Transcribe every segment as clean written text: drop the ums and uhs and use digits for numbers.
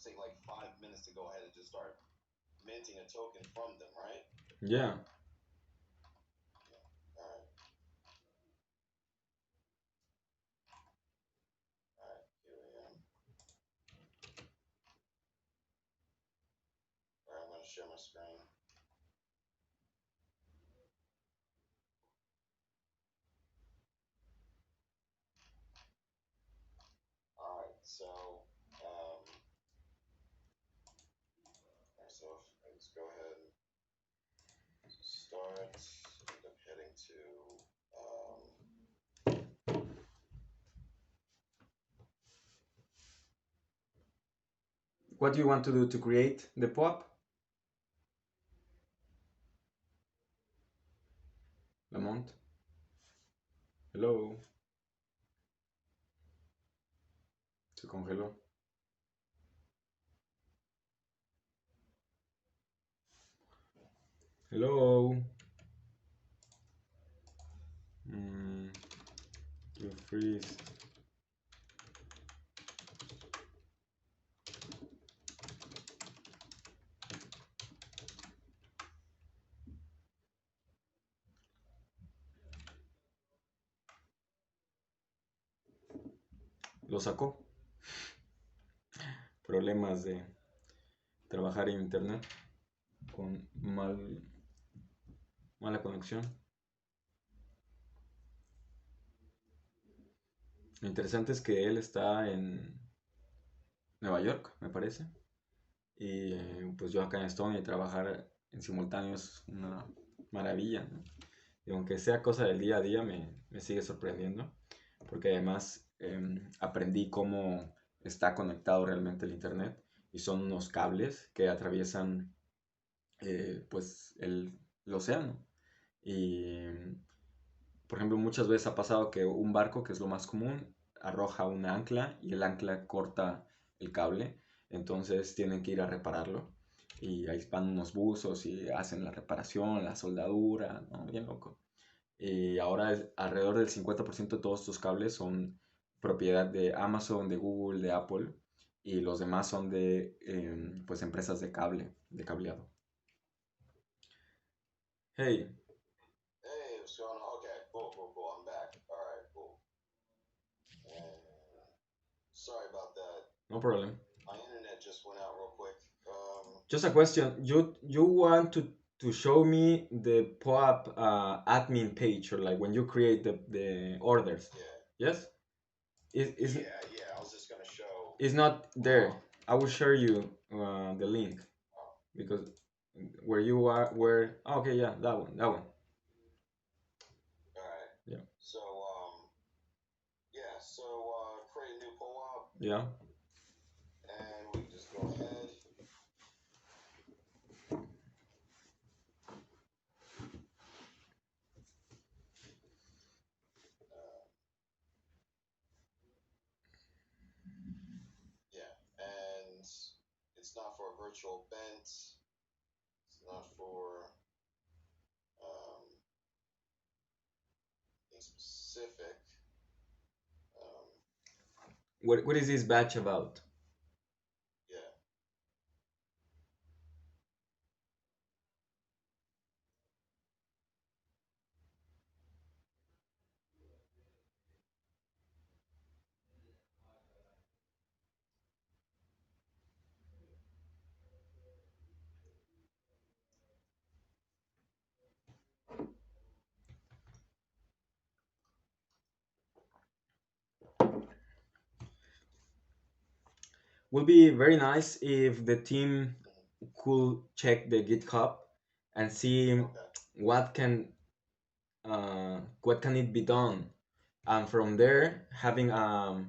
take like 5 minutes to go ahead and just start minting a token from them, right? Yeah. All right. All right. Here we am. All right. I'm going to share my screen. All right. So, let's go ahead and start. End up heading to. What do you want to do to create the POAP? Lamont? Hello? Se congeló. Hello? You freeze. Lo sacó. Problemas de trabajar en internet con mala conexión. Lo interesante es que él está en Nueva York, me parece. Y pues yo acá en Estoy y trabajar en simultáneo es una maravilla, ¿no? Y aunque sea cosa del día a día, me sigue sorprendiendo. Porque además aprendí cómo está conectado realmente el internet. Y son unos cables que atraviesan pues el océano. Y por ejemplo, muchas veces ha pasado que un barco, que es lo más común, arroja un ancla y el ancla corta el cable, entonces tienen que ir a repararlo. Y ahí van unos buzos y hacen la reparación, la soldadura, ¿no? Bien loco. Y ahora alrededor del 50% de todos estos cables son propiedad de Amazon, de Google, de Apple, y los demás son de pues empresas de cable, de cableado. Hey, Hey, what's going on? Okay, cool. I'm back. All right, cool. And sorry about that. no problem. My internet just went out real quick. Just a question. You want to show me the POAP admin page, or like when you create the orders? Yeah. Yes. Is Yeah. I was just gonna show. It's not there. I will share you the link because where you are, where. Oh, okay, yeah, that one. All right. Yeah. So create a new POAP. Yeah. And we can just go ahead. Yeah, and it's not for a virtual bent. It's not for a specific. What is this batch about? Yeah. Would be very nice if the team could check the GitHub and see Okay. what can it be done, and from there having a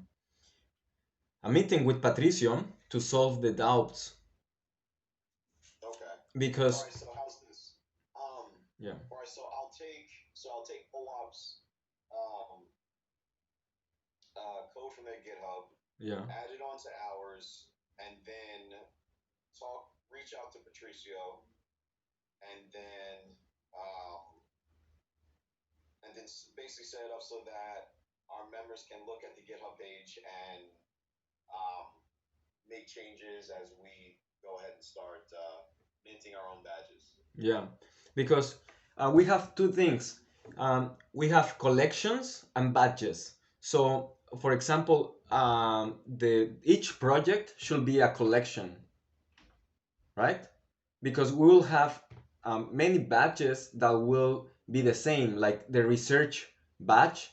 meeting with Patricio to solve the doubts. Okay. Because All right. So how's this? yeah. All right. So I'll take POAP's code from their GitHub. Yeah. Add it onto ours, and then reach out to Patricio, and then basically set it up so that our members can look at the GitHub page and make changes as we go ahead and start minting our own badges. Yeah, because we have two things. We have collections and badges. So, for example, the each project should be a collection, right? Because we will have many badges that will be the same, like the research badge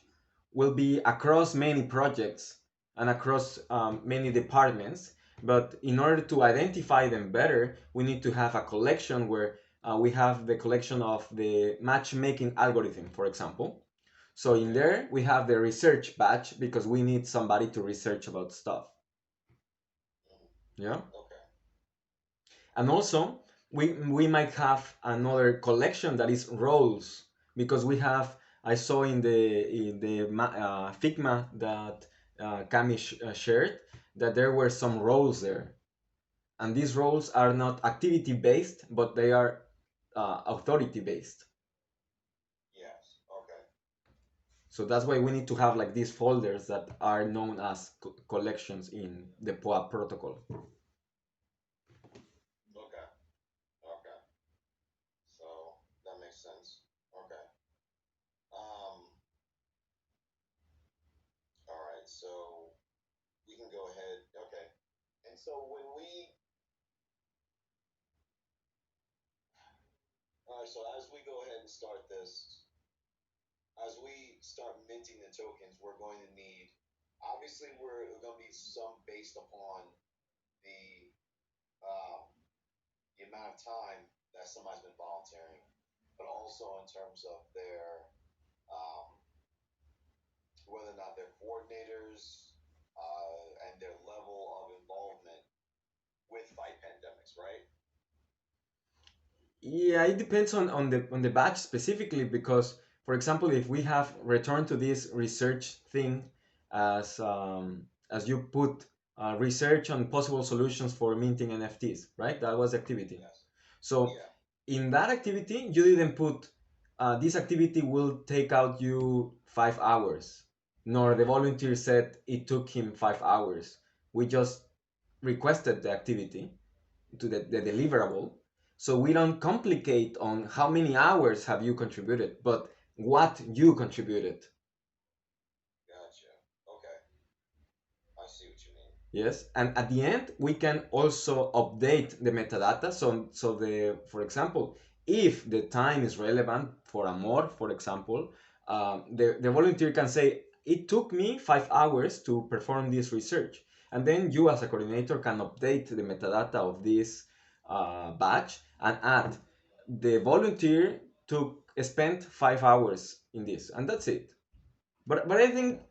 will be across many projects and across many departments. But in order to identify them better, we need to have a collection where we have the collection of the matchmaking algorithm, for example. So in there, we have the research badge because we need somebody to research about stuff. Yeah. Okay. And also, we might have another collection that is roles because we have. I saw in the Figma that Cami shared that there were some roles there, and these roles are not activity based, but they are authority based. Yes. Okay. So that's why we need to have like these folders that are known as collections in the POAP protocol. Okay. Okay. So that makes sense. Okay. All right. So we can go ahead. Okay. And so when we, all right. So as we go ahead and start this, as we start minting the tokens, we're going to need. Obviously, we're going to be some based upon the um, the amount of time that somebody's been volunteering, but also in terms of their um, whether or not they're coordinators and their level of involvement with fight pandemics, right? Yeah, it depends on the batch specifically because, for example, if we have returned to this research thing as you put research on possible solutions for minting NFTs, right? That was activity. Yes. So Yeah. in that activity, you didn't put this activity will take out you 5 hours, nor the volunteer said it took him 5 hours. We just requested the activity to the deliverable. So we don't complicate on how many hours have you contributed, but what you contributed. Gotcha. Okay. I see what you mean. Yes, and at the end we can also update the metadata. So the for example, if the time is relevant for a more, for example, the volunteer can say it took me 5 hours to perform this research, and then you as a coordinator can update the metadata of this batch and add the volunteer to spend 5 hours in this, and that's it. But I think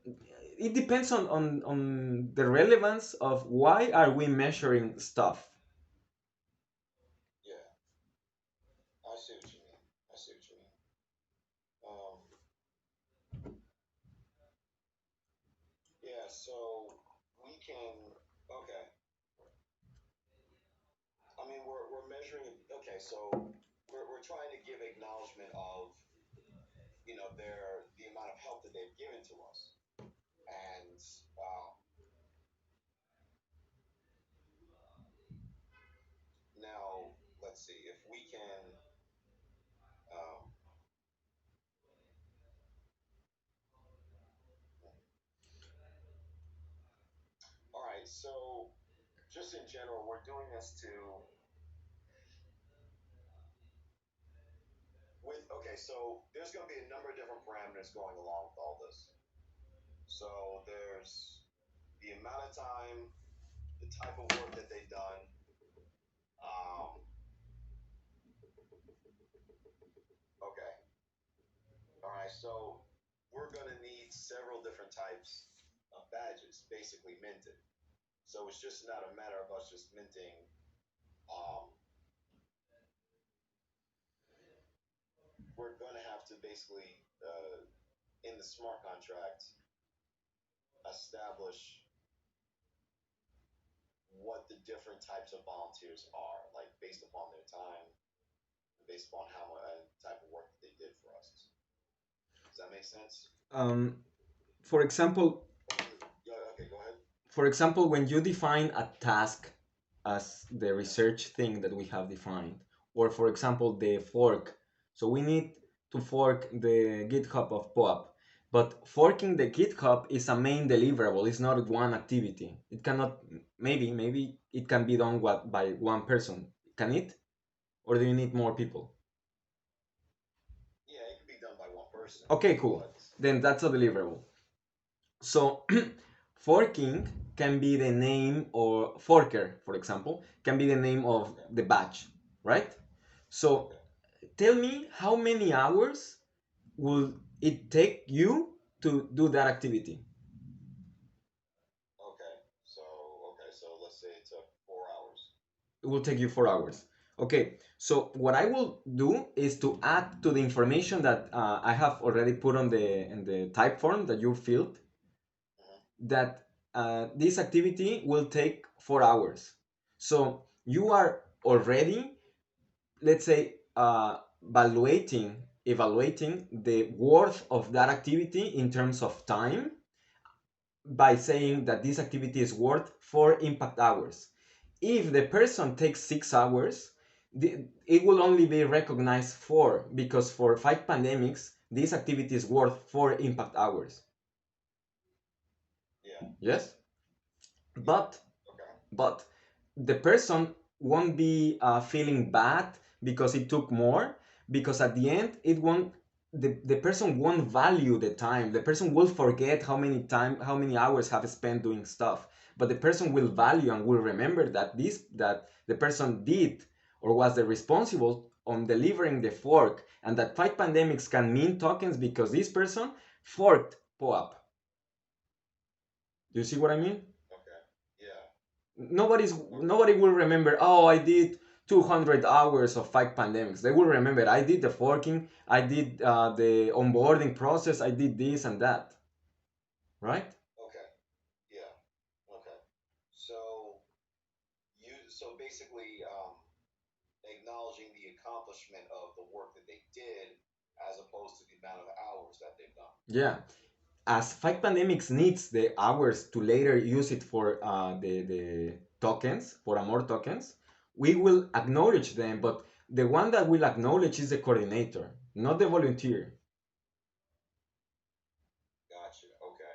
it depends on the relevance of why are we measuring stuff. Yeah. I see what you mean. I see what you mean. Yeah. So we can. Okay. I mean, we're measuring. Okay. So we're trying to give acknowledgement of the amount of help that they've given to us, and now let's see if we can. Um, all right. So just in general, we're doing this to with okay. So there's going to be a number of different parameters going along with all this. So there's the amount of time, the type of work that they've done. Okay. All right. So we're going to need several different types of badges, basically minted. So it's just not a matter of us just minting. We're going to have to basically, in the smart contract, establish what the different types of volunteers are, like based upon their time, based upon how much type of work that they did for us. Does that make sense? For example, Yeah, okay, go ahead. for example, when you define a task as the research thing that we have defined. Or for example, the fork. So we need to fork the GitHub of POAP. But forking the GitHub is a main deliverable. It's not one activity. It cannot, maybe it can be done by one person. Can it? Or do you need more people? Yeah, it can be done by one person. Okay, cool. But Then that's a deliverable. So forking can be the name, or forker, for example, can be the name of the batch, right? So tell me how many hours will it take you to do that activity? okay, so let's say it took 4 hours. It will take you 4 hours. Okay, so what I will do is to add to the information that I have already put on the in the type form that you filled, that this activity will take 4 hours. So you are already, let's say, evaluating the worth of that activity in terms of time by saying that this activity is worth 4 impact hours. If the person takes 6 hours, it will only be recognized 4, because for 5 pandemics, this activity is worth 4 impact hours. Yeah. Yes? But Okay. but the person won't be feeling bad because it took more, because at the end it won't, the person won't value the time. The person will forget how many hours have spent doing stuff, but the person will value and will remember that the person did or was the responsible on delivering the fork, and that 5 pandemics can mean tokens because this person forked POAP. Do you see what I mean? Okay. Yeah. Nobody will remember, oh, I did 200 hours of 5 pandemics. They will remember, I did the forking, I did the onboarding process, I did this and that, right? Okay. Yeah. Okay. So so basically, acknowledging the accomplishment of the work that they did, as opposed to the amount of hours that they've done. Yeah, as 5 pandemics needs the hours to later use it for the tokens, for more tokens, we will acknowledge them, but the one that will acknowledge is the coordinator, not the volunteer. Gotcha. Okay.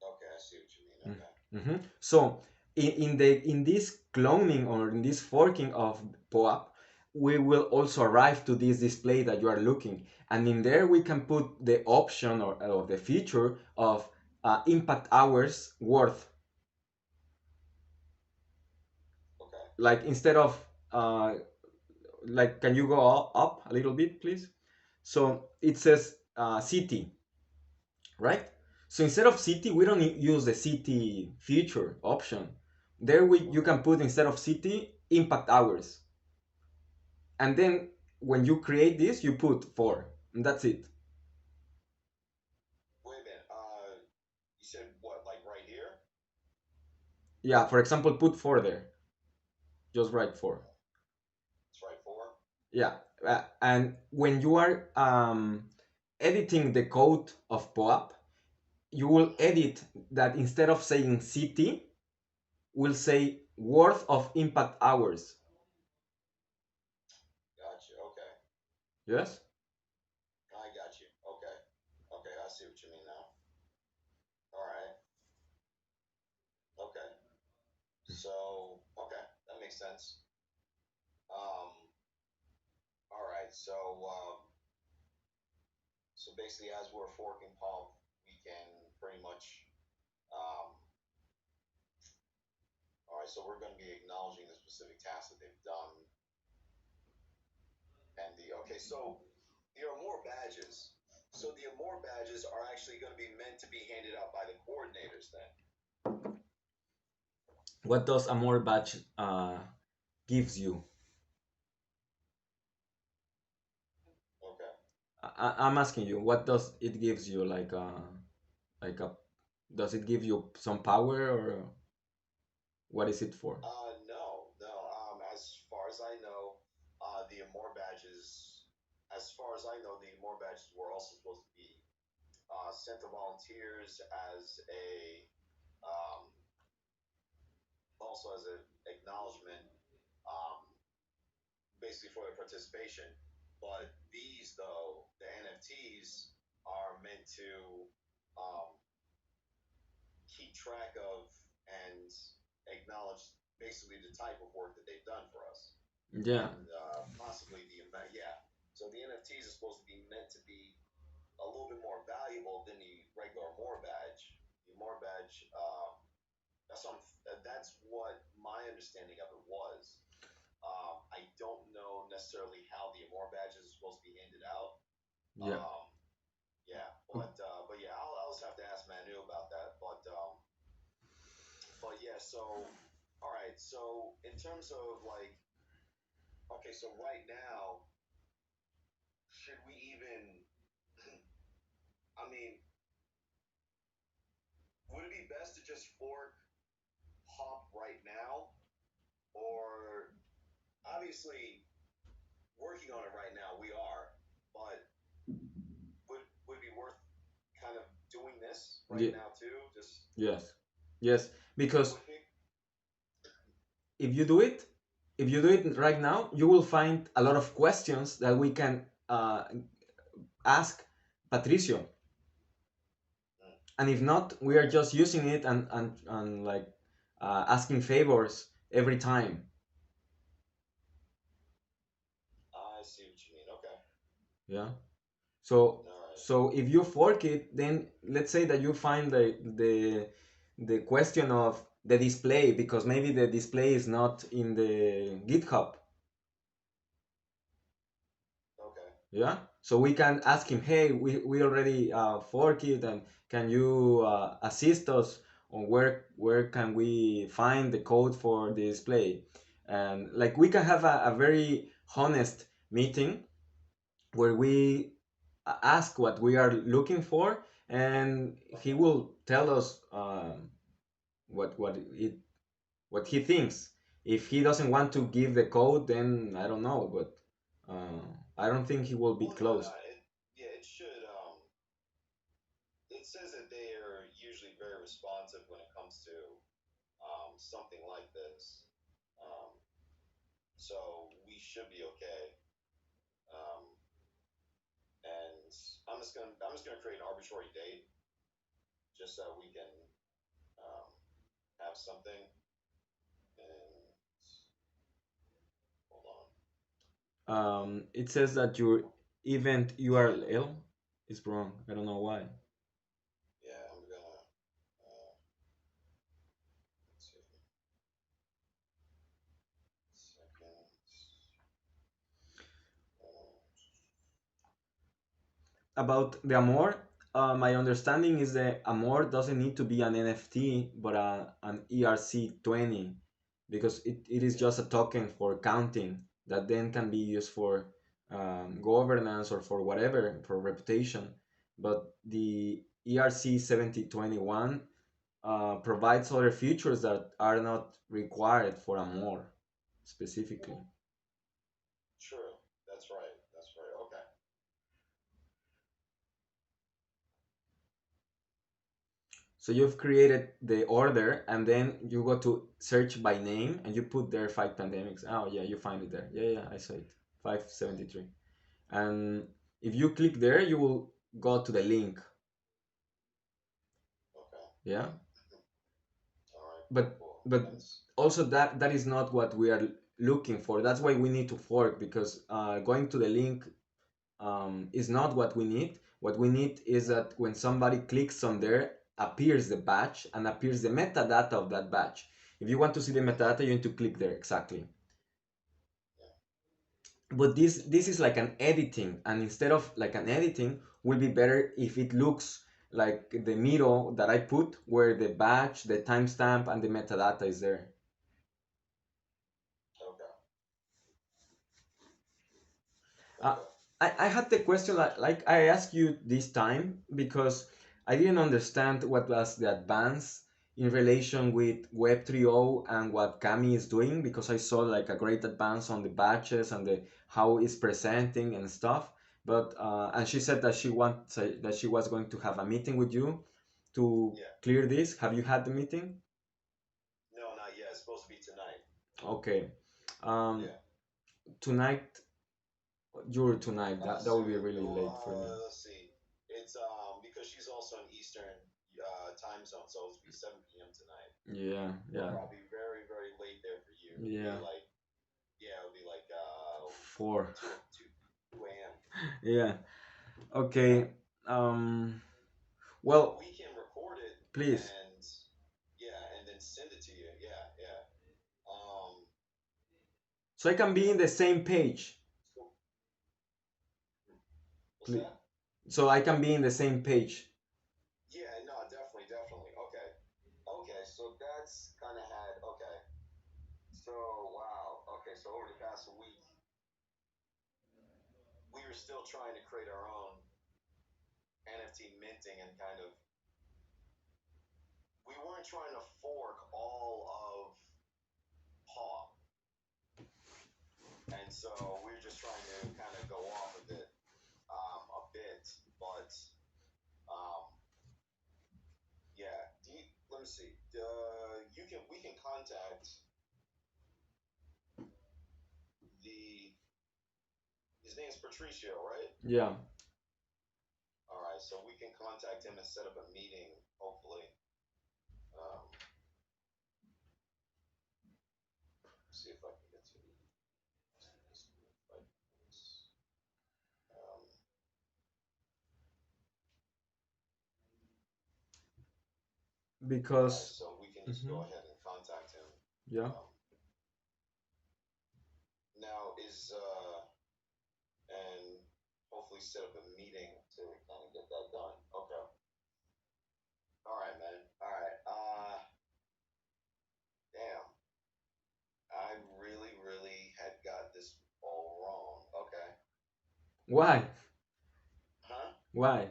Okay, I see what you mean. Okay. Mm-hmm. So in this cloning or in this forking of POAP, we will also arrive to this display that you are looking, and in there we can put the option or the feature of impact hours worth. Okay. Like instead of like, can you go up a little bit, please? So it says city, right? So instead of city, we don't use the city feature option. There you can put, instead of city, impact hours. And then when you create this, you put 4. And that's it. Wait a minute. You said what? Like right here? Yeah, for example, put 4 there. Just write 4. It's right four. Yeah. And when you are editing the code of POAP, you will edit that instead of saying city, will say worth of impact hours. Gotcha. Okay. Yes? I got you. Okay. Okay, I see what you mean now. All right. Okay. So, okay, that makes sense. Um, all right. So basically, as we're forking pump, we can pretty much, um, all right. So we're going to be acknowledging the specific tasks that they've done, and okay. So the more badges. So the more badges are actually going to be meant to be handed out by the coordinators then. What does a more batch gives you? Okay. I'm asking you, what does it gives you? Like a, does it give you some power, or what is it for? No, no. As far as I know, the more badges. As far as I know, the more badges were also supposed to be sent to volunteers as a um, also as an acknowledgement, um, basically for the participation. But these, though, the NFTs are meant to um, keep track of and acknowledge basically the type of work that they've done for us. Yeah. And possibly the amount, yeah. So the NFTs are supposed to be meant to be a little bit more valuable than the regular more badge. The more badge, that's what my understanding of it was. I don't know necessarily how the more badges are supposed to be handed out. Yeah. Yeah, but yeah, I'll just have to ask Manu about that. But yeah, so all right. So in terms of like, okay, so right now, should we even? I mean, would it be best to just fork POP right now, or obviously working on it right now we are, but would it be worth kind of doing this right Yeah. now too? Just Yes. Yes. Because would be if you do it, if you do it right now, you will find a lot of questions that we can ask Patricio. mm, And if not, we are just using it and like asking favors every time. I see what you mean. Okay, Yeah. So all right. so if you fork it, then let's say that you find the question of the display because maybe the display is not in the GitHub. Okay. Yeah. So we can ask him, hey, we already fork it, and can you assist us on where can we find the code for the display? And like we can have a very honest meeting where we ask what we are looking for, and he Okay. will tell us what he thinks. If he doesn't want to give the code, then I don't know, but I don't think he will be Well, no. closed. Yeah, it should. It says that they are usually very responsive when it comes to something like this. Um, so we should be okay. Um, and I'm just gonna create an arbitrary date just so we can um, have something. And hold on. It says that your event URL is wrong. I don't know why. Yeah, I'm gonna. Let's see. Second. Uh, About the Amor, my understanding is that Amor doesn't need to be an NFT, but an ERC20, because it is yeah. just a token for counting that then can be used for governance or for whatever, for reputation. But the ERC 7021 provides other features that are not required for Amor specifically. True. That's right. That's right. Okay. So you've created the order, and then you go to search by name, and you put there five pandemics. Oh yeah, you find it there. Yeah, yeah, I saw it. 573. And if you click there, you will go to the link. Okay. Yeah, All right. Cool. but Cool. but That's also that is not what we are looking for. That's why we need to fork, because going to the link is not what we need. What we need is that when somebody clicks on there, appears the batch and appears the metadata of that batch. If you want to see the metadata, you need to click there, exactly. yeah. But this is like an editing, and instead of like an editing, will be better if it looks like the middle that I put, where the batch, the timestamp, and the metadata is there. Okay. Uh, Okay. I had the question like I asked you this time because I didn't understand what was the advance in relation with Web 3.0 and what Cami is doing, because I saw like a great advance on the batches and the how it's presenting and stuff. But and she said that she was going to have a meeting with you to Yeah. clear this. Have you had the meeting? No, not yet. it's supposed to be tonight. Okay. Yeah. Tonight, you're tonight. That would be really late for me. Let's see. It's because she's also in Eastern time zone, so it'll be 7 p.m. tonight. Yeah, It'll yeah, probably be very, very late there for you. yeah. It'll be like, yeah, it'll be like 4. 2 a.m. Yeah. Okay. Well, We can record it please. and yeah, and then send it to you. Yeah, yeah. So I can be in the same page. What's that? So I can be in the same page. Yeah, no, definitely, definitely. Okay. Okay, so that's kind of had, okay. So, wow. Okay, so over the past week, we were still trying to create our own NFT minting and kind of, we weren't trying to fork all of POAP. And so we were just trying to kind of go off of it a bit, but yeah. Let me see. We can contact his name's Patricio, right? Yeah. All right, so we can contact him and set up a meeting, hopefully. See if I can get to this. Because. Right, so we can just go ahead and contact him. Yeah. Now and hopefully set up a meeting to kind of get that done. Okay. All right, man. All right. Damn. I really, really had got this all wrong. Okay. Why? Huh? Why?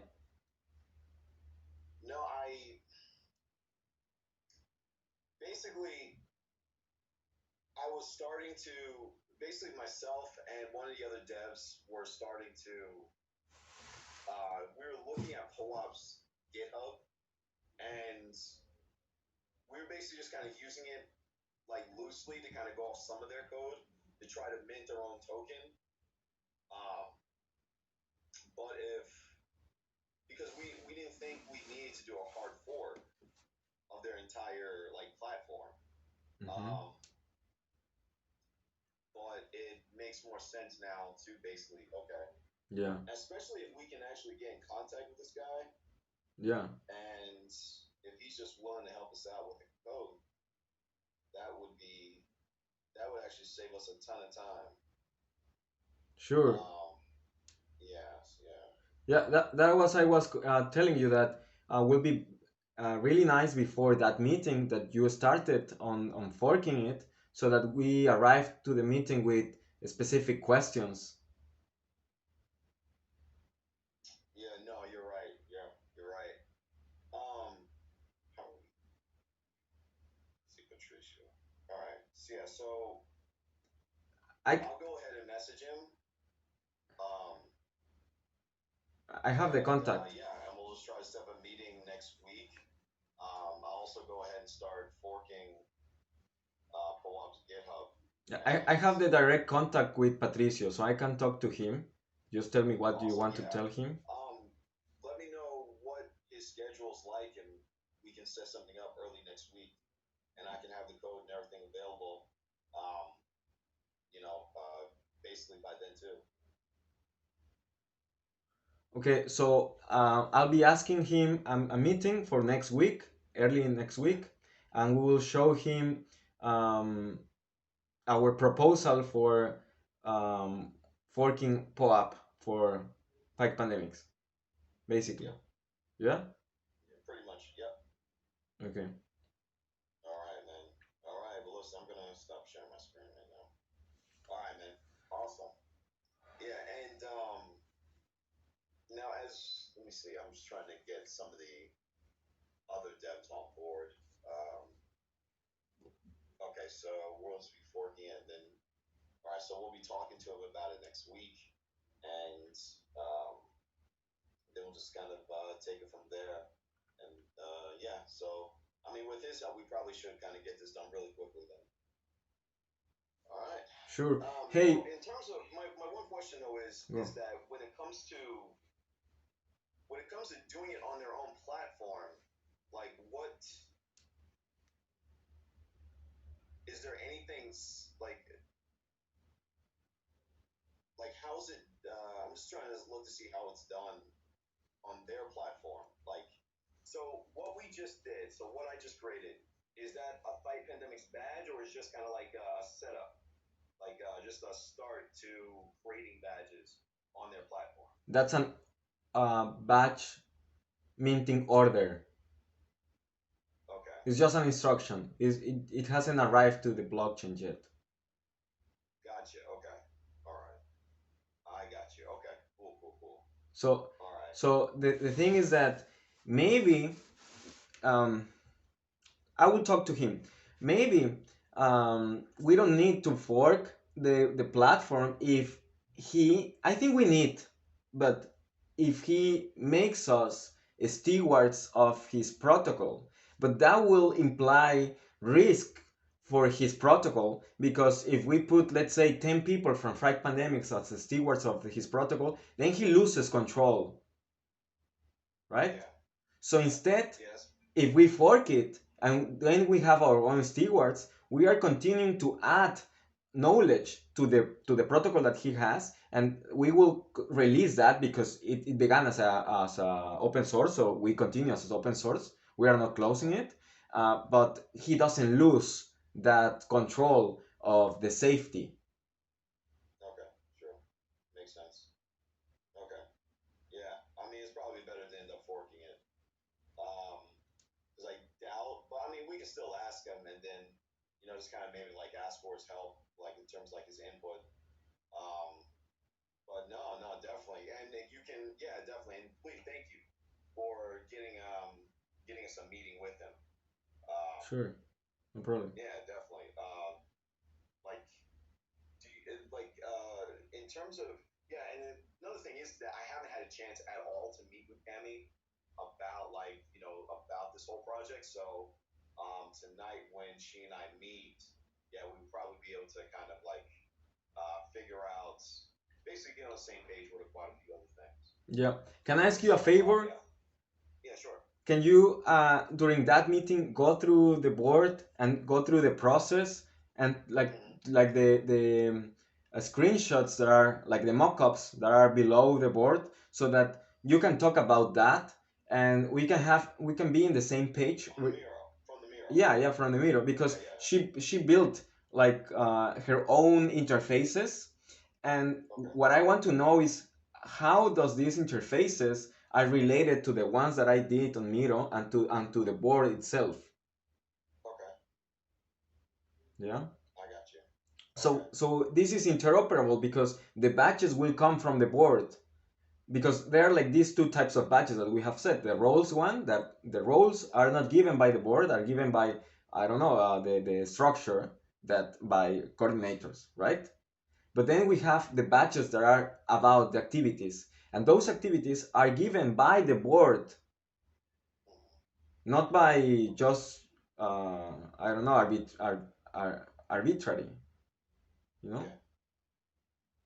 No, basically I was starting to myself and one of the other devs were starting to we were looking at POAP's GitHub and we were basically just kind of using it like loosely to kind of go off some of their code to try to mint their own token. But because we didn't think we needed to do a hard fork of their entire like platform. But it makes more sense now to basically, okay. Yeah. Especially if we can actually get in contact with this guy. Yeah. And if he's just willing to help us out with the code, that would actually save us a ton of time. Sure. Yes, yeah. Yeah, that was I was telling you that will be really nice before that meeting that you started on forking it, so that we arrived to the meeting with specific questions. Yeah, no, you're right. Yeah, you're right. How see Patricia. All right. So yeah, so I'll go ahead and message him. I have the contact. Yeah, and we'll just try to set up a meeting next week. I'll also go ahead and start forking POAP's GitHub. I have the direct contact with Patricio, so I can talk to him. Just tell me what you want to tell him. Let me know what his schedule's like, and we can set something up early next week, and I can have the code and everything available. Basically by then too. Okay, so I'll be asking him a meeting for next week, early next week, and we will show him our proposal for forking POAP for Pike Pandemics, basically. Yeah? Pretty much, yep. Okay. All right, man. All right, well, listen, I'm going to stop sharing my screen right now. All right, man. Awesome. Yeah, and now let me see, I'm just trying to get some of the other devs on board. Okay, so we'll just be forking it, and then, all right, so we'll be talking to him about it next week, and then we'll just kind of take it from there. And yeah, so, I mean, with his help, we probably should kind of get this done really quickly then. Sure. Now, Hey, in terms of my one question though go. is that when it comes to doing it on their own platform, like what is there anything like how's it? I'm just trying to look to see how it's done on their platform. Like, so what we just did, so what I just created, is that a fight pandemics badge or is just kind of like a setup, like just a start to creating badges on their platform? That's an batch minting order. Okay, It's just an instruction. It hasn't arrived to the blockchain yet. gotcha. Okay, all right, I got you. Okay, cool, cool, cool. So, All right. the thing is that maybe um, I will talk to him. Maybe we don't need to fork the platform if I think we need, but if he makes us stewards of his protocol, but that will imply risk for his protocol because if we put, let's say, 10 people from Fright Pandemics as the stewards of his protocol, then he loses control, right? Yeah. So instead, Yes. if we fork it and then we have our own stewards, we are continuing to add knowledge to the protocol that he has, and we will release that because it began as a open source, so we continue as open source. We are not closing it, but he doesn't lose that control of the safety. Okay. Sure. Makes sense. Okay. Yeah. I mean, it's probably better to end up forking it. Because I doubt, but I mean, we can still ask him and then, just kind of maybe like ask for his help, like in terms of like his input. Um, but no, no, definitely, and you can, yeah, definitely, and please, thank you for getting us a meeting with him. Sure, no problem. Yeah, definitely. Like, do you, in terms of yeah, and then another thing is that I haven't had a chance at all to meet with Cami about about this whole project. So tonight when she and I meet, yeah, we would probably be able to kind of like figure out, basically get on the same page with quite a few other things. Yeah. Can I ask you a So favor? yeah, yeah, sure. Can you, during that meeting, go through the board and go through the process and like the screenshots that are like the mock-ups that are below the board, so that you can talk about that and we can be in the same page. From the mirror. Yeah, yeah, from the mirror, because Yeah, yeah. she built like her own interfaces, and Okay. what I want to know is how does these interfaces are related to the ones that I did on Miro and to the board itself. Okay. Yeah. I got you. Okay. So this is interoperable because the batches will come from the board, because there are like these two types of batches that we have set. The roles one, that the roles are not given by the board, are given by, I don't know, the structure, that by coordinators, right? But then we have the batches that are about the activities, and those activities are given by the board, not by just I don't know, arbitrary. You know, Yeah.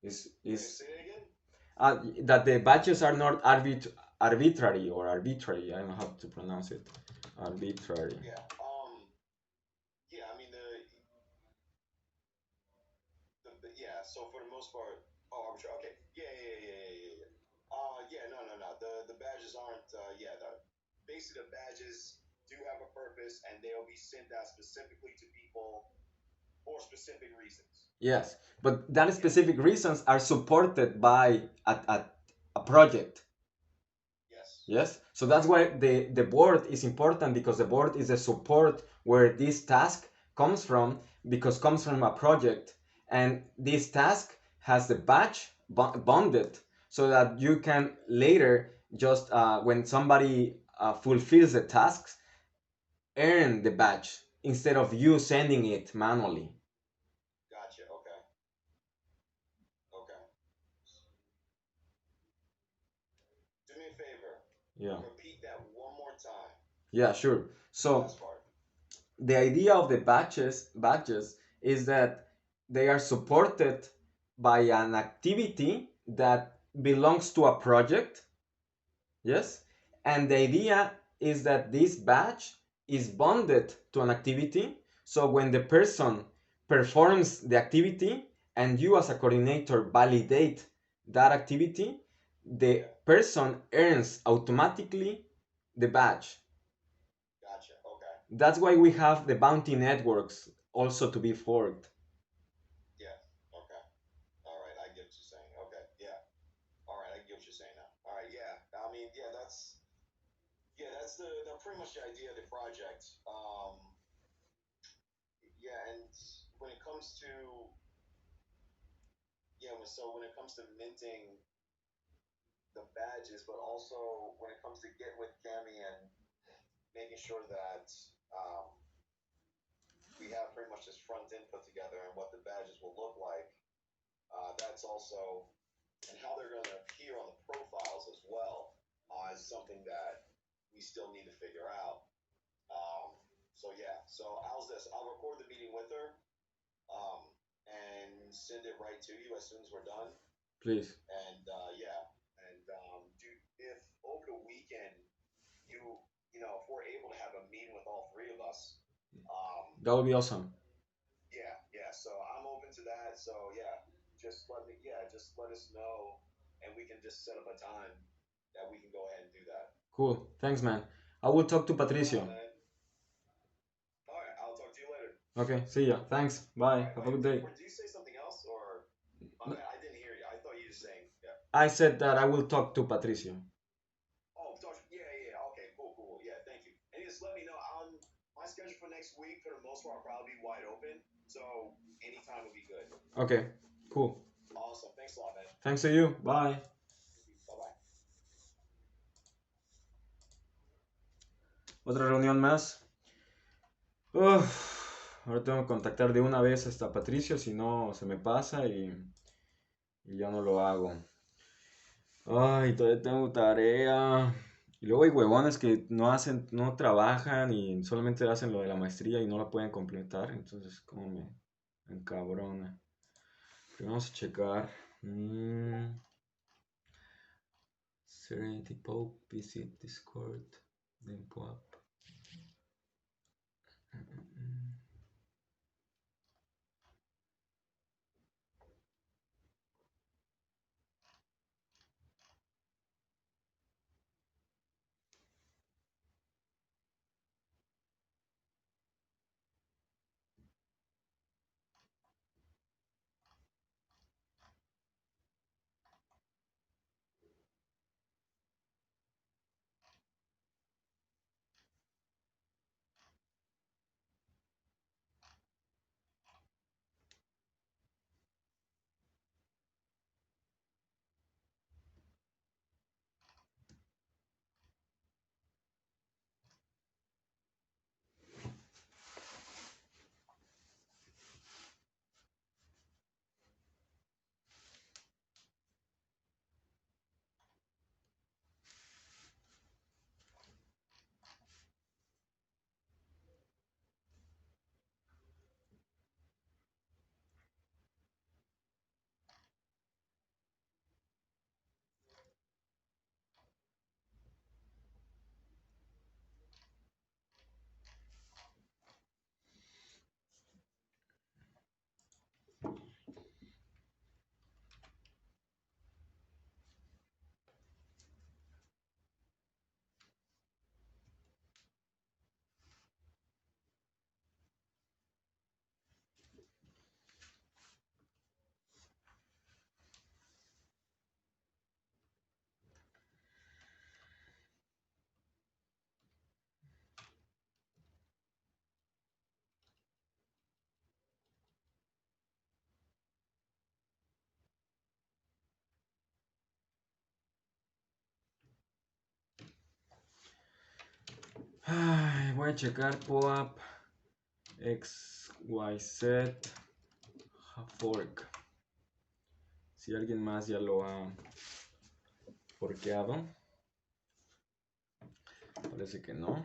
is Say it again. that the batches are not arbitrary or arbitrary. I don't know how to pronounce it. Arbitrary. Yeah. Yeah. I mean yeah. So for the most part, oh, I'm sure. Okay. Yeah. Yeah. Yeah. Yeah. Yeah. Yeah. Yeah. No. No. No. The badges aren't. Yeah. Basically the badges do have a purpose and they'll be sent out specifically to people for specific reasons. Yes, but that Yeah. specific reasons are supported by a project. Yes. Yes, so that's why the board is important, because the board is the support where this task comes from, because comes from a project, and this task has the batch bonded, so that you can later just when somebody fulfills the tasks, earn the badge instead of you sending it manually. Gotcha. Okay. Okay. Do me a favor. Yeah. Repeat that one more time. Yeah, sure. The So last part. the idea of the batches is that they are supported by an activity that belongs to a project. Yes, and the idea is that this badge is bonded to an activity. So when the person performs the activity and you as a coordinator validate that activity, the person earns automatically the badge. Gotcha. Okay. That's why we have the bounty networks also to be forked. Yeah. Okay. All right. I get what you're saying. Okay. Yeah. All right. I get what you're saying now. All right. Yeah. I mean, that's the pretty much the idea of the project. Yeah, and when it comes to when it comes to minting the badges, but also when it comes to get with Cami and making sure that um, we have pretty much this front end put together and what the badges will look like. That's also and how they're going to appear on the profiles as well is something that we still need to figure out. So how's this? I'll record the meeting with her um, and send it right to you as soon as we're done. Please. And if over the weekend if we're able to have a meeting with all three of us, that would be awesome. Yeah. So I'm open to that. So yeah, just let us know, and we can just set up a time that we can go ahead and do that. Cool. Thanks, man. I will talk to Patricio. All right, I'll talk to you later. Okay, see ya. Thanks. Bye. Right, have a good day. Do you say something else, or I didn't hear you? I thought you were saying yeah. I said that I will talk to Patricio. Oh, yeah. Okay, cool. Yeah, thank you. And just let me know. My schedule for next week, for the most part, will probably be wide open. So anytime will be good. Okay, cool. Awesome. Thanks a lot, man. Thanks to you. Bye. Bye-bye. Otra reunión más. Ahora tengo que contactar de una vez hasta Patricio, si no se me pasa y ya no lo hago. Ay, todavía tengo tarea. Y luego hay huevones que no trabajan y solamente hacen lo de la maestría y no la pueden completar. Entonces, como me encabrona. Pero vamos a checar. Serenity POAP, visit Discord, then POAP. Ay, voy a checar POAP XYZ fork. Si alguien más ya lo ha forqueado. Parece que no.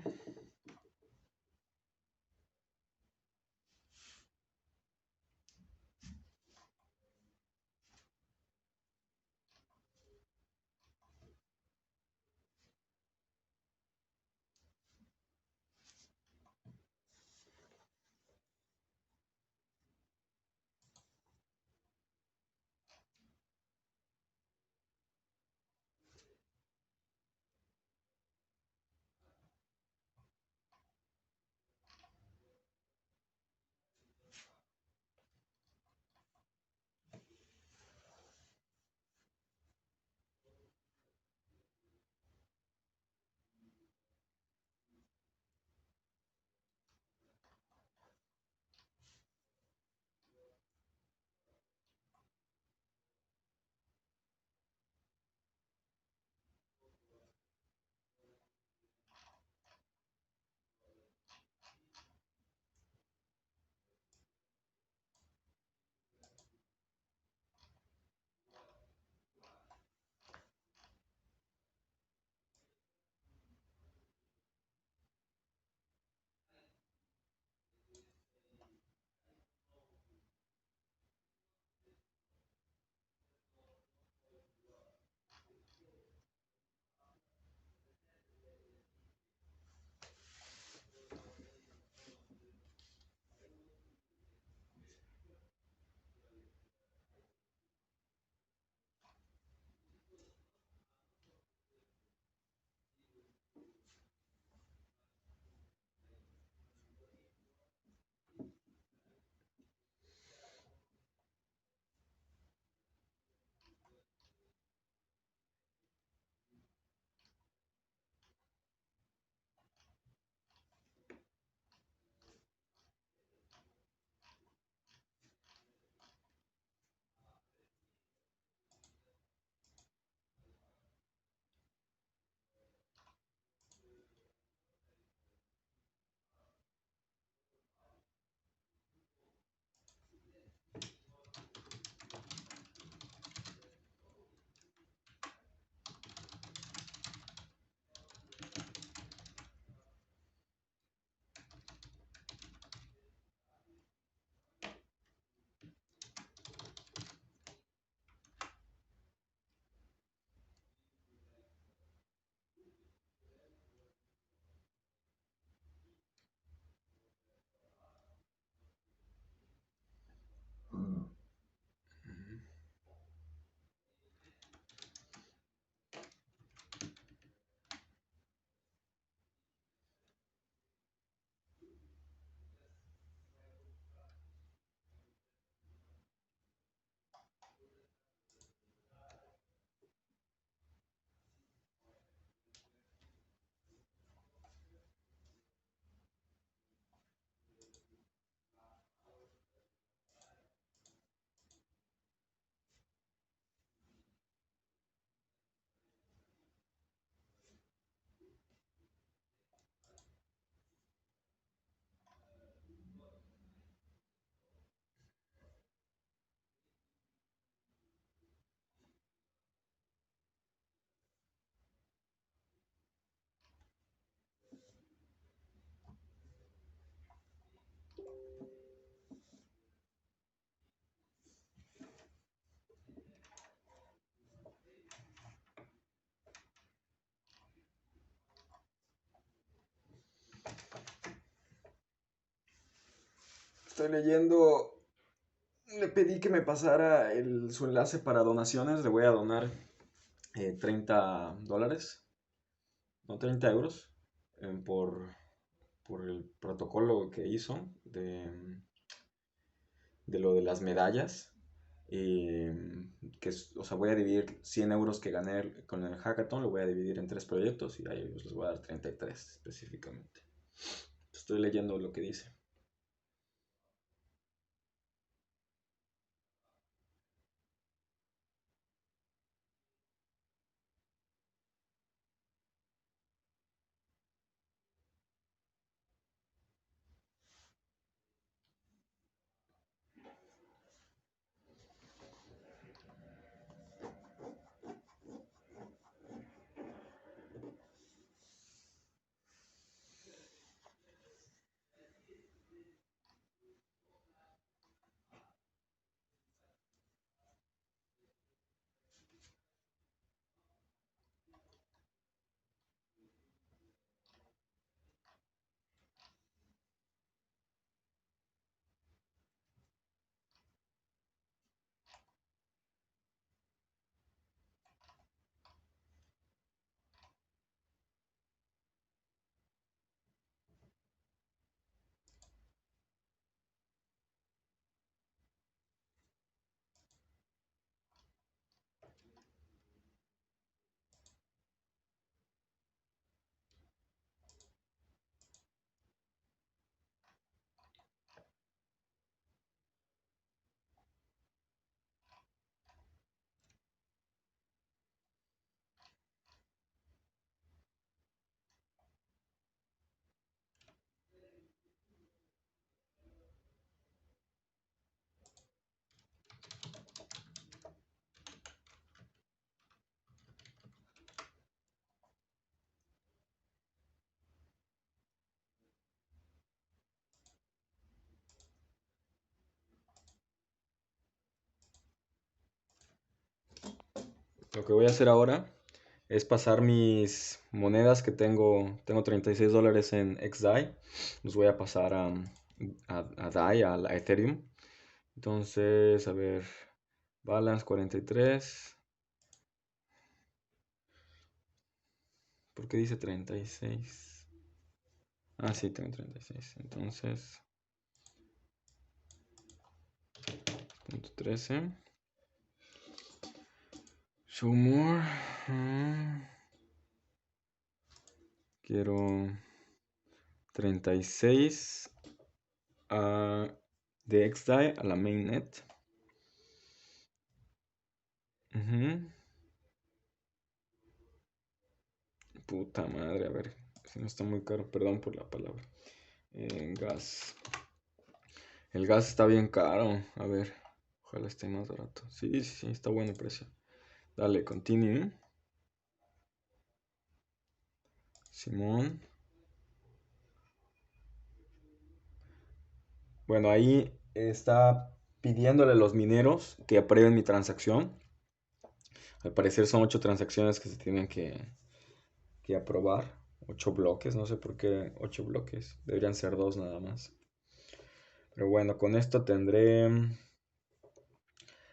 Estoy leyendo. Le pedí que me pasara su enlace para donaciones. Le voy a donar $30, no 30 euros, por el protocolo que hizo de lo de las medallas. O sea, voy a dividir 100 euros que gané con el hackathon, lo voy a dividir en 3 proyectos y a ellos les voy a dar 33 específicamente. Estoy leyendo lo que dice. Lo que voy a hacer ahora es pasar mis monedas que tengo $36 en XDAI. Los voy a pasar a DAI, a la Ethereum. Entonces, a ver, balance 43. ¿Por qué dice 36? Ah, sí, tengo 36. Entonces, punto 13. Show more. Quiero 36 de XDAI a la mainnet. Puta madre, a ver, si no está muy caro, perdón por la palabra. Gas. El gas está bien caro. A ver, ojalá esté más barato. Sí, sí, sí, está bueno el precio. Dale, continue. Simón. Bueno, ahí está pidiéndole a los mineros que aprueben mi transacción. Al parecer son 8 transacciones que se tienen que aprobar. 8 bloques, no sé por qué 8 bloques. Deberían ser 2 nada más. Pero bueno, con esto tendré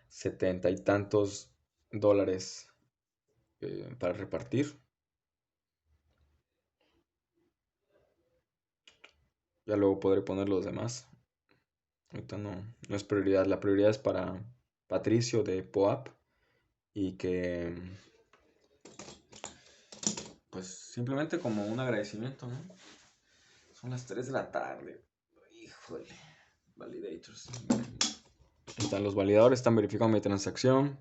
70 y tantos dólares para repartir. Ya luego podré poner los demás. Ahorita no es prioridad. La prioridad es para Patricio de POAP. Y que, pues simplemente como un agradecimiento, ¿no? Son las 3 de la tarde. Híjole. Validators. Están los validadores, están verificando mi transacción.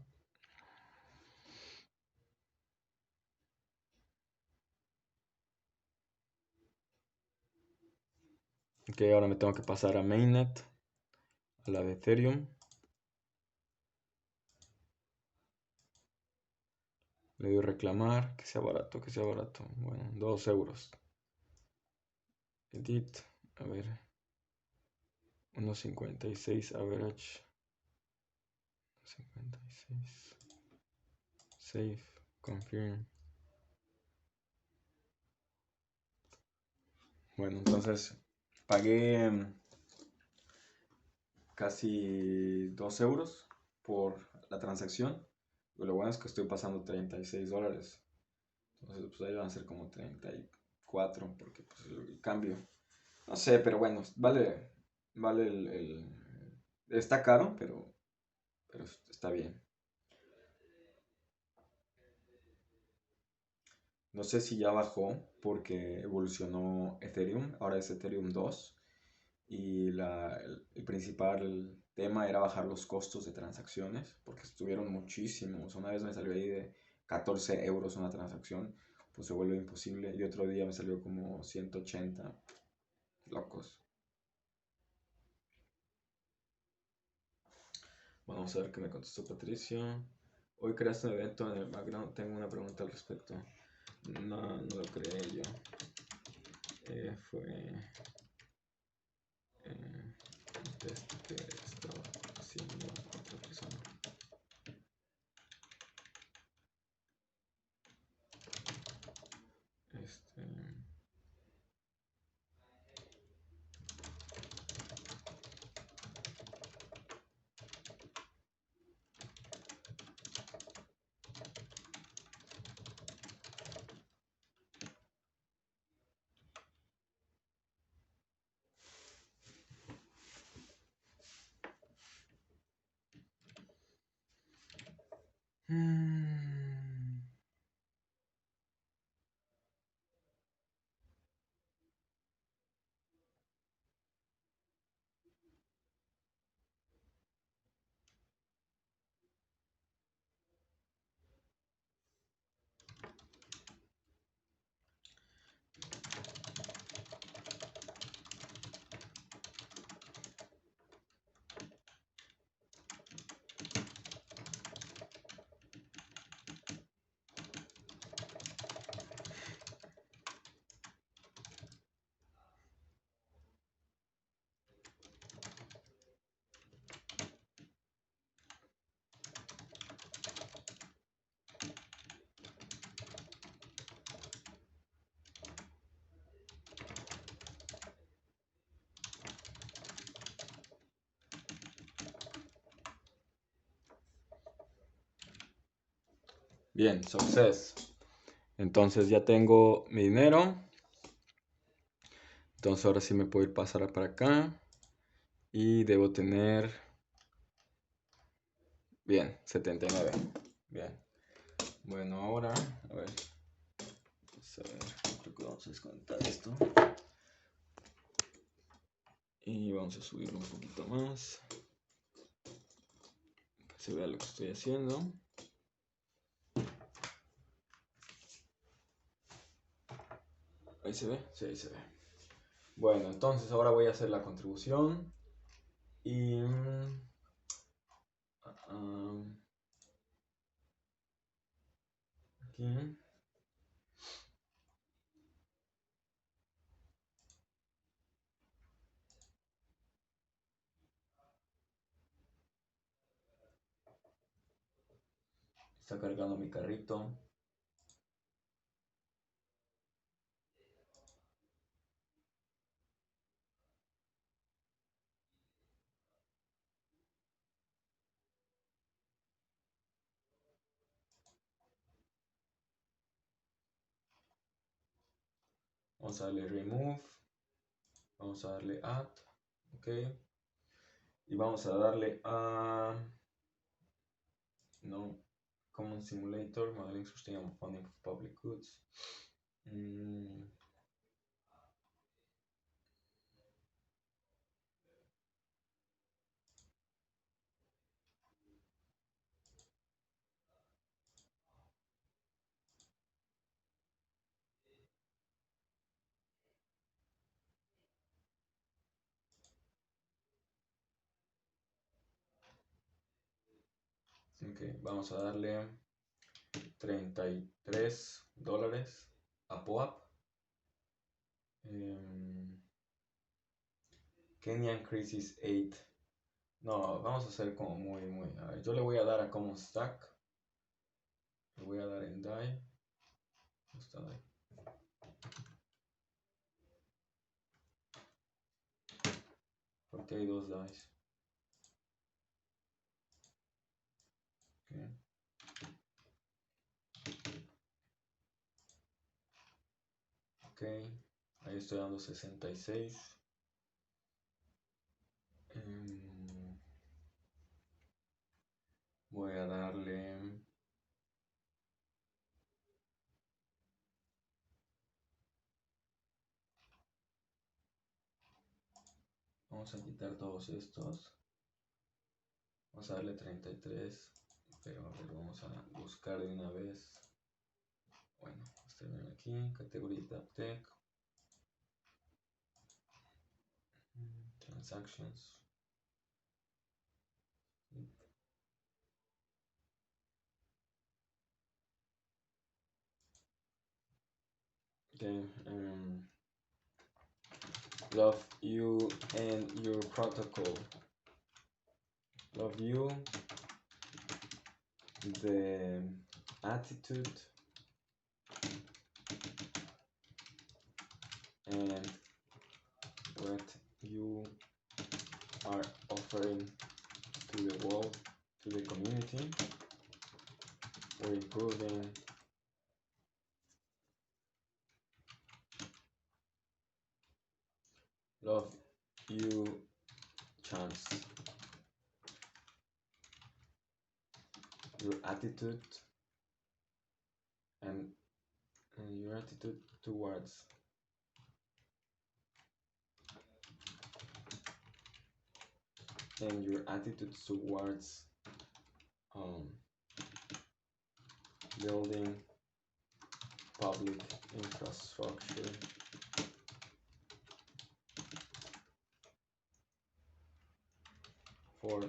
Ok, ahora me tengo que pasar a mainnet, a la de Ethereum. Le doy reclamar, que sea barato, que sea barato. Bueno, 2 euros. Edit, a ver. 1.56 average. 56. Save, confirm. Bueno, entonces pagué casi 2 euros por la transacción. Pero lo bueno es que estoy pasando $36. Entonces, pues ahí van a ser como 34, porque pues, el cambio. No sé, pero bueno, vale está caro, pero está bien. No sé si ya bajó porque evolucionó Ethereum, ahora es Ethereum 2 y el principal tema era bajar los costos de transacciones porque estuvieron muchísimos. Una vez me salió ahí de 14 euros una transacción, pues se vuelve imposible. Y otro día me salió como 180, locos. Vamos a ver qué me contestó Patricio. Hoy creaste un evento en el background. Tengo una pregunta al respecto. No lo creé yo. Fue un test que estaba haciendo otra persona. Este. Bien, success. Entonces ya tengo mi dinero. Entonces ahora sí me puedo ir pasar para acá. Y debo tener... Bien, 79. Bien. Bueno, ahora... A ver. Vamos a ver. Creo que vamos a descontar esto. Y vamos a subirlo un poquito más. Que se vea lo que estoy haciendo. ¿Ahí se ve? Sí, ahí se ve. Bueno, entonces ahora voy a hacer la contribución. Y... aquí. Está cargando mi carrito. Vamos a darle remove. Vamos a darle add. Ok. Y vamos a darle a... No. Common Simulator. Modeling Sustainable Funding of Public Goods. Ok, vamos a darle $33 a POAP. Kenyan Crisis 8. No, vamos a hacer como muy... A ver, yo le voy a dar a Common Stack. Le voy a dar en die. ¿Dónde está die? Porque hay dos dies. Ok, ahí estoy dando 66. Voy a darle... Vamos a quitar todos estos. Vamos a darle 33. Pero a ver, vamos a buscar de una vez. Bueno, este ven aquí, categoría tech, transactions. Okay, love you and your protocol. Love you, the attitude and what you are offering to the world, to the community, or improving love you chance, your attitude and your attitude towards and your attitude towards building public infrastructure for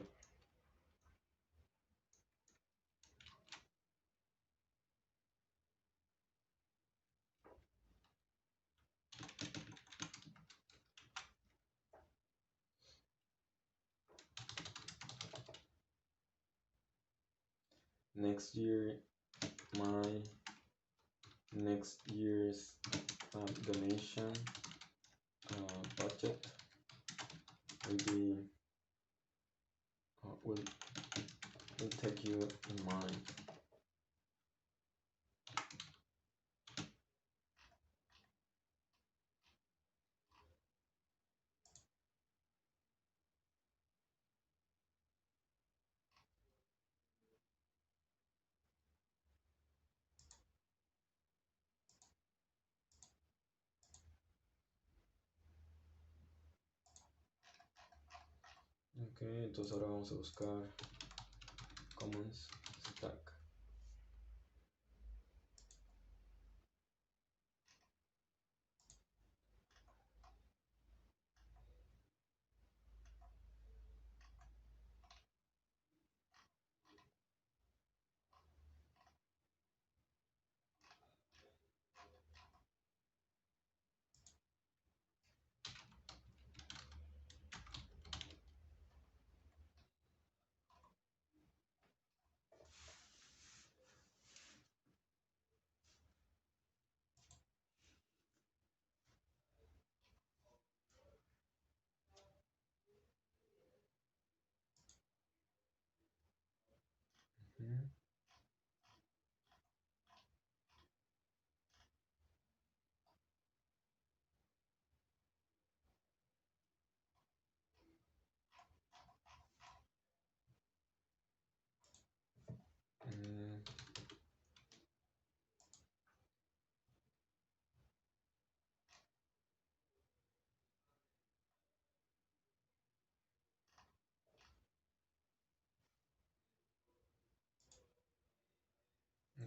next year. My next year's donation budget will be will take you in mind. Ok, entonces ahora vamos a buscar commons stack.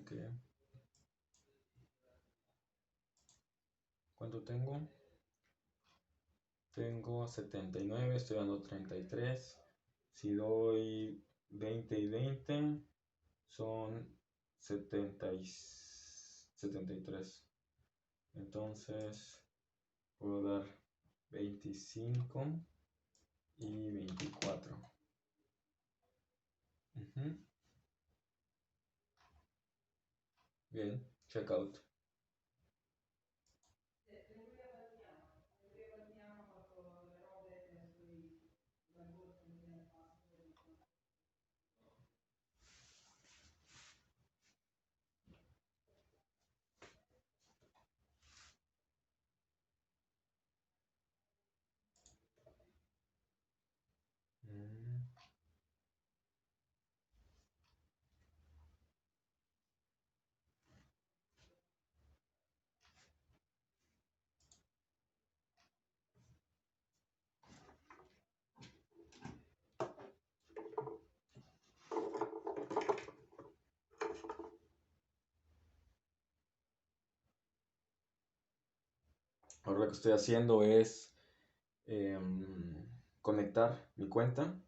Ok, ¿cuánto tengo? Tengo 79, estoy dando 33. Si doy 20 y 20 son 73. Entonces puedo dar 25 y 24. Bien, checkout. lo que estoy haciendo es conectar mi cuenta.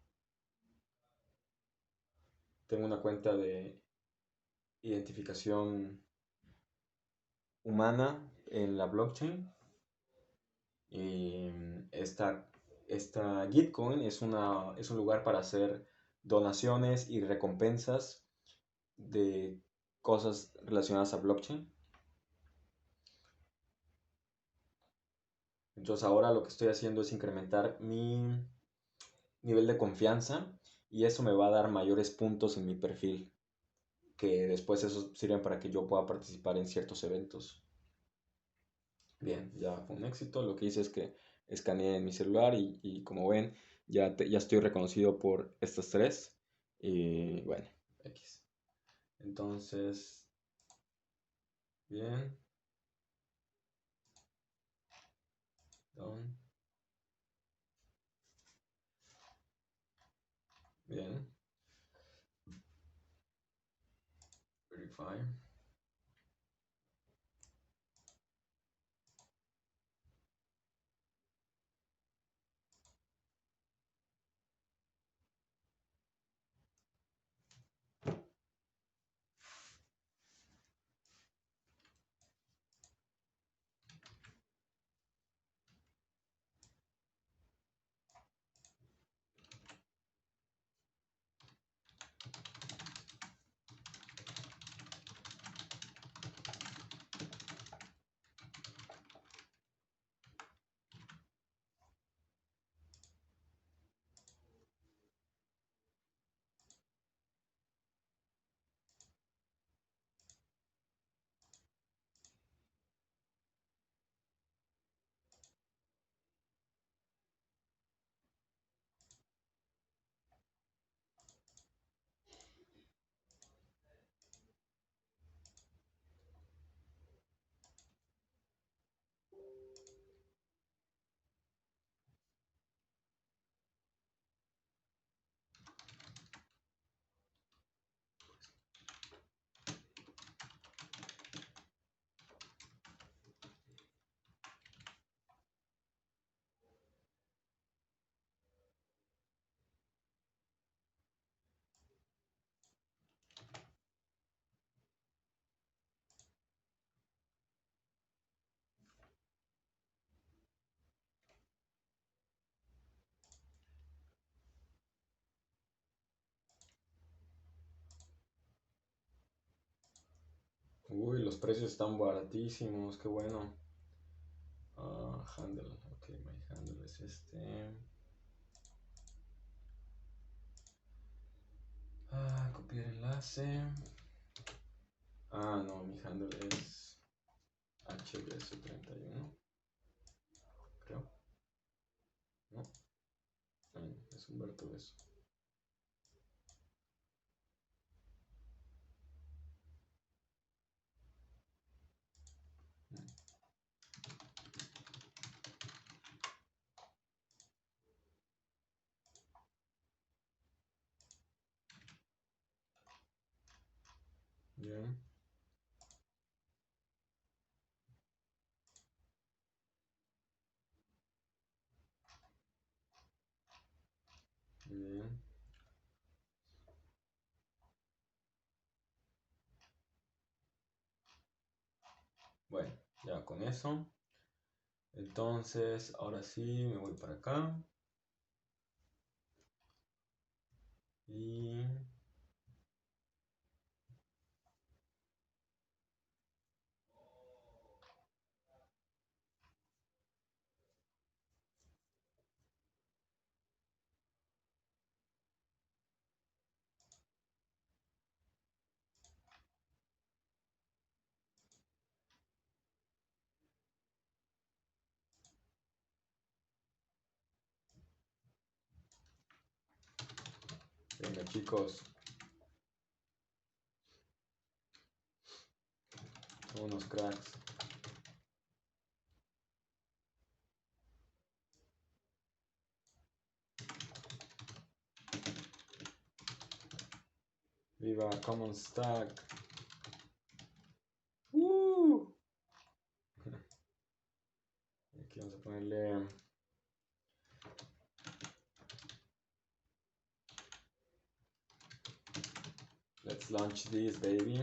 Tengo una cuenta de identificación humana en la blockchain. Y esta Gitcoin es un lugar para hacer donaciones y recompensas de cosas relacionadas a blockchain. Entonces ahora lo que estoy haciendo es incrementar mi nivel de confianza y eso me va a dar mayores puntos en mi perfil, que después esos sirven para que yo pueda participar en ciertos eventos. Bien, ya fue un éxito. Lo que hice es que escaneé en mi celular y como ven, ya estoy reconocido por estas tres. Y bueno, X. Entonces, bien. Done. Bien. Verify. Uy, los precios están baratísimos, qué bueno. Handle, ok, my handle es este. Copiar enlace. No, mi handle es HBS31, creo. No, es Humberto eso. Bien. Bien. Bueno, ya con eso. Entonces, ahora sí, me voy para acá. Y... Venga, chicos. Son unos cracks. Viva Common Stack. Let's launch this, baby.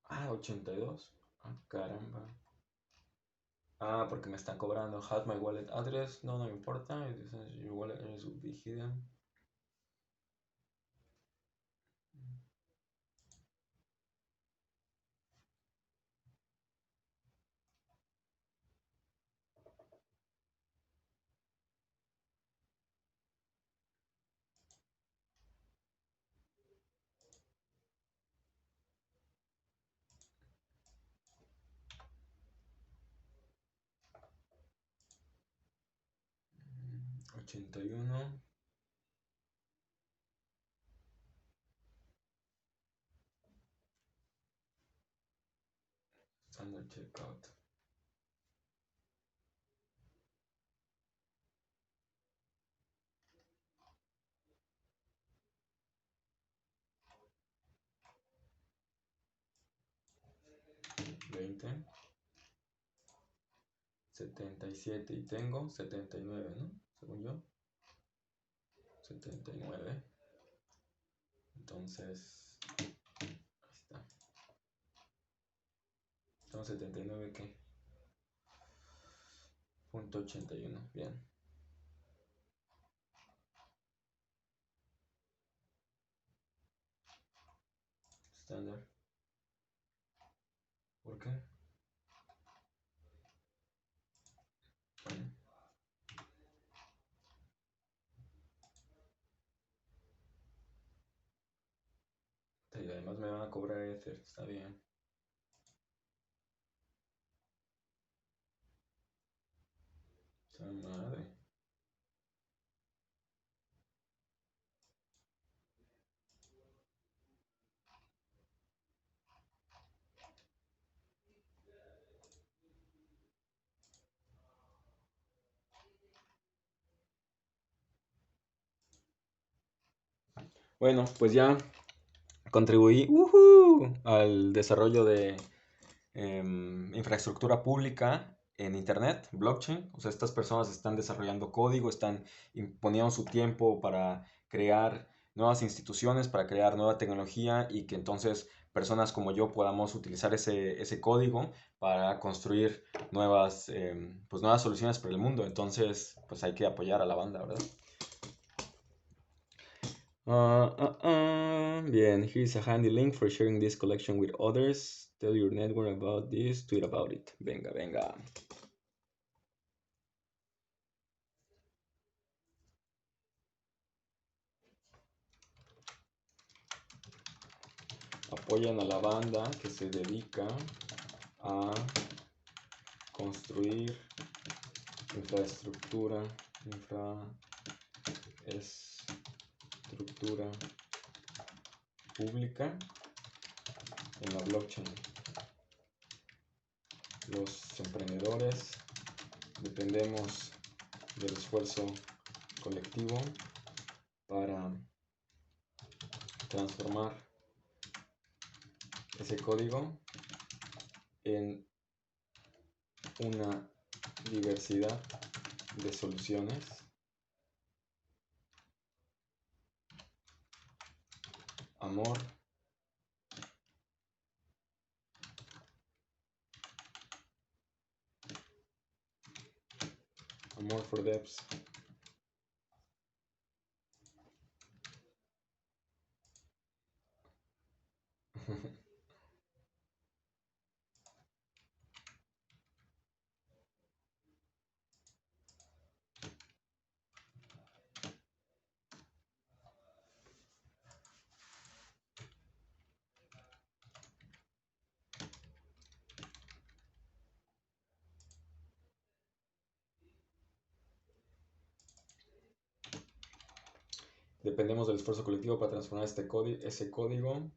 82. Caramba. Porque me están cobrando. Has my wallet address. No, no me importa. Your wallet address will be hidden. $81. Standard checkout. $20. 77 y tengo 79, ¿no? Según yo. 79. Entonces, ahí está. Tengo 79, ¿qué? .81, bien. Estándar. ¿Por qué? Bueno. Y además me van a cobrar Ether, está bien. Esa madre. Bueno, pues ya contribuí al desarrollo de infraestructura pública en Internet, blockchain. O sea, estas personas están desarrollando código, están imponiendo su tiempo para crear nuevas instituciones, para crear nueva tecnología y que entonces personas como yo podamos utilizar ese código para construir pues nuevas soluciones para el mundo. Entonces, pues hay que apoyar a la banda, ¿verdad? Bien, here's a handy link for sharing this collection with others. Tell your network about this, tweet about it. Venga, venga. Apoyan a la banda que se dedica a construir infraestructura pública en la blockchain. Los emprendedores dependemos del esfuerzo colectivo para transformar ese código en una diversidad de soluciones amor for devs. Dependemos del esfuerzo colectivo para transformar ese código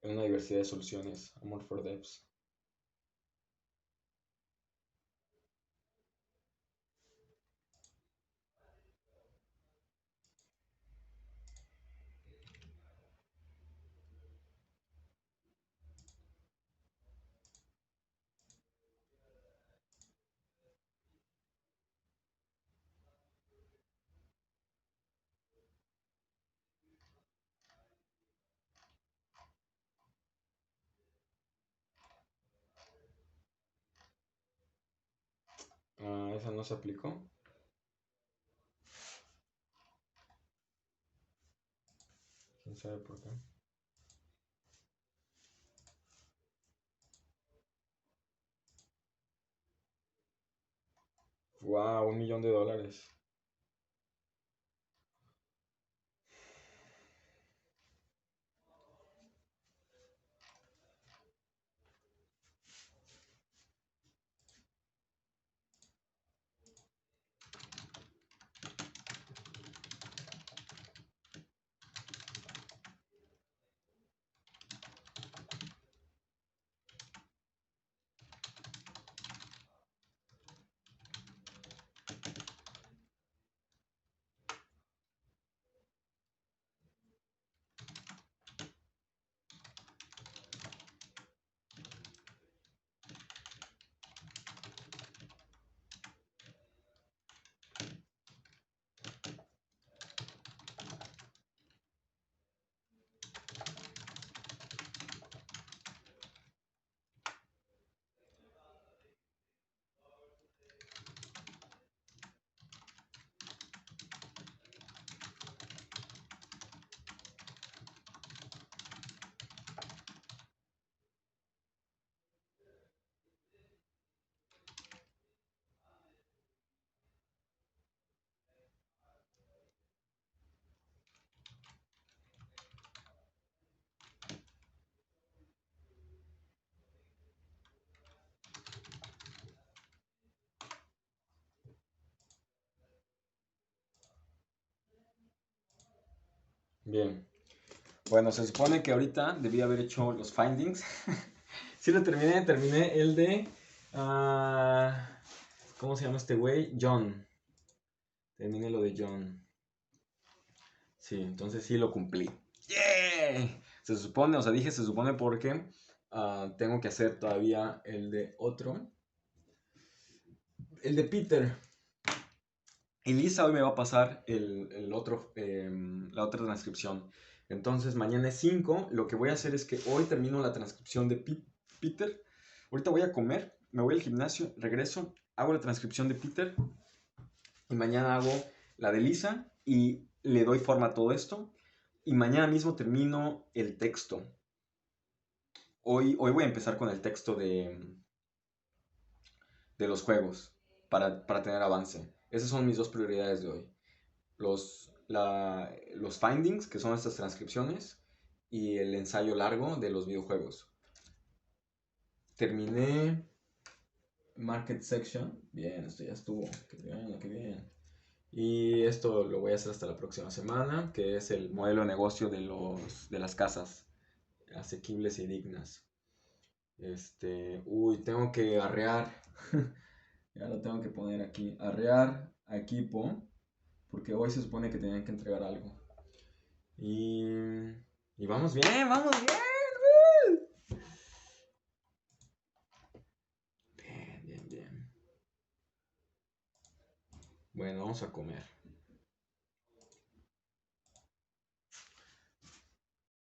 en una diversidad de soluciones. Amor for devs. esa no se aplicó. ¿Quién sabe por qué? Wow, $1,000,000. Bien. Bueno, se supone que ahorita debí haber hecho los findings. Sí lo terminé el de... ¿cómo se llama este güey? John. Terminé lo de John. Sí, entonces sí lo cumplí. ¡Yeah! Se supone, o sea, dije se supone porque tengo que hacer todavía el de otro. El de Peter. Y Lisa hoy me va a pasar el otro, la otra transcripción. Entonces mañana es 5. Lo que voy a hacer es que hoy termino la transcripción de Peter. Ahorita voy a comer, me voy al gimnasio, regreso, hago la transcripción de Peter. Y mañana hago la de Lisa y le doy forma a todo esto. Y mañana mismo termino el texto. Hoy voy a empezar con el texto de los juegos para tener avance. Esas son mis dos prioridades de hoy. Los findings, que son estas transcripciones, y el ensayo largo de los videojuegos. Terminé Market Section. Bien, esto ya estuvo. Qué bien, qué bien. Y esto lo voy a hacer hasta la próxima semana, que es el modelo de negocio de las casas asequibles y dignas. Tengo que arrear. Ya lo tengo que poner aquí. Arrear a equipo. Porque hoy se supone que tenían que entregar algo. Y vamos bien, vamos bien. Bien, bien, bien. Bueno, vamos a comer.